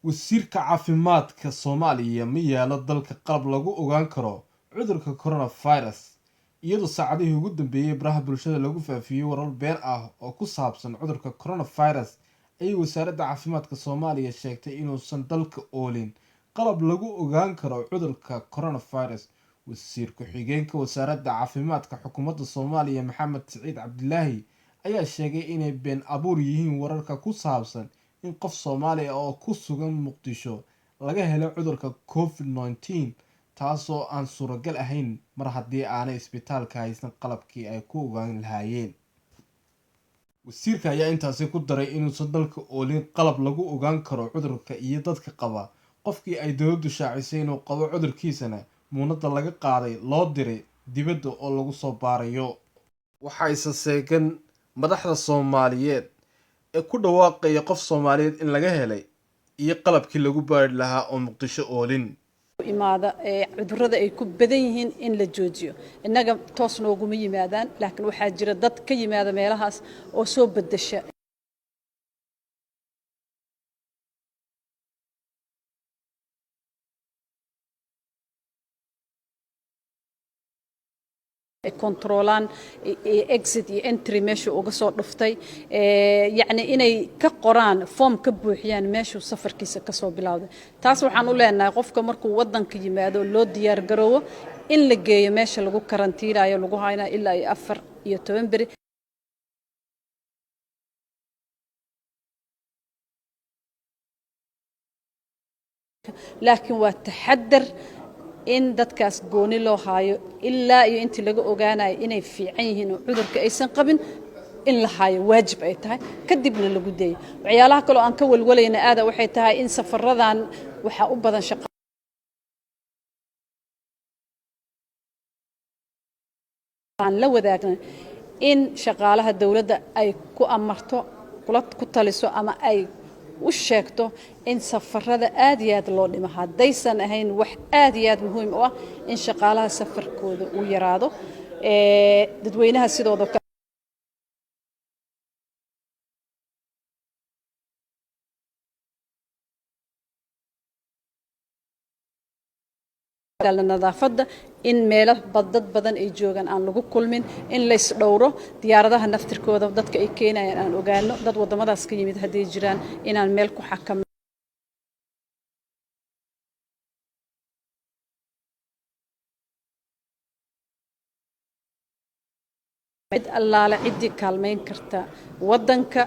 wasiirka caafimaadka Soomaaliya ma yaalo dalka qalab lagu ogaan karo cudurka coronavirus iyadoo saacadihii ugu dambeeyay baraha bulshada lagu faafiyay warar been ah oo ku saabsan cudurka coronavirus ayay wasaaradda caafimaadka Soomaaliya sheegtay inuusan dalka oolin qalab lagu ogaan karo cudurka coronavirus. wasiir ku-xigeenka wasaaradda caafimaadka xukuumadda Soomaaliya Maxamed Saciid Cabdilaahi ayaa sheegay inay been abuur yihiin wararka ku saabsan in qof Soomaali ah oo ku sugan Muqdisho laga helay cudurka COVID-19 taasoo aan suuragal ahayn mar haddii aanay isbitaalka haysan qalabkii ay ku ogaan lahaayeen. wasiirka ayaa intaasi ku daray inuusan dalka oolin qalab lagu ogaan karo cudurka iyo dadka qaba qofkii ay dowladdu shaacisay inuu qabo cudurkiisana muunada laga qaaday loo diray dibadda oo lagu soo baarayo. waxaa isa seegan madaxda Soomaaliyeed ee ku dhawaaqaya qof Soomaaliyeed in laga helay iyo qalabkii lagu baari lahaa oo Muqdisho oolin imaada cudurrada ay ku badan yihiin in la joojiyo. innaga toos nooguma yimaadaan, laakiin waxaa jira dad ka yimaada meelahaas oo soo bedesha controlan exit iyo entry meesha uga soo dhuftay yacni inay ka qoraan form ka buuxiyaan meesha safarkiisa ka soo bilowday. taas waxaan u leenahay qofka markuu wadanka yimaado loo diyaar garoowo in la geeyo meesha lagu karantiinayo lagu hayna ilaa 14 beri. laakiin waa taxadar in dadkaas gooni loo haayo ilaa iyo intii laga ogaanayo inay fiican yihiin oo cudurka aysan qabin in la haayo waajib ay tahay kadibna lagu deeyo. waxyaalaha kale oo aan ka walwalayna aada waxay tahay in safaradan waxa u badan shaqo aan la wadaagna in shaqaalaha dawladda ay ku amarto ku taliso ama ay u sheegto in safarada aad iyo aad loo dhimo haddaysan ahayn wax aad iyo aad muhiim u ah in shaqaalaha safarkooda uu yaraado. dadweynaha sidoo kale nadaafadda in meelo dad badan ay joogaan aan lagu kulmin, in la is dhowro, diyaaradaha naftirkooda dadka ay keenayaan aan ogaano, dad wadamadaas ka yimid haddii jiraan inaan meel ku xakam allaala ciddii kaalmayn karta wadanka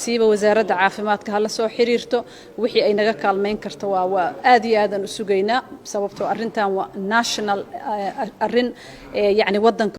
siiba wasaaradda caafimaadka hala soo xiriirto wixii ay naga kaalmayn karto waa aad iyo aad aan u sugaynaa sababtoo arrintan waa national arrin yacni wadanka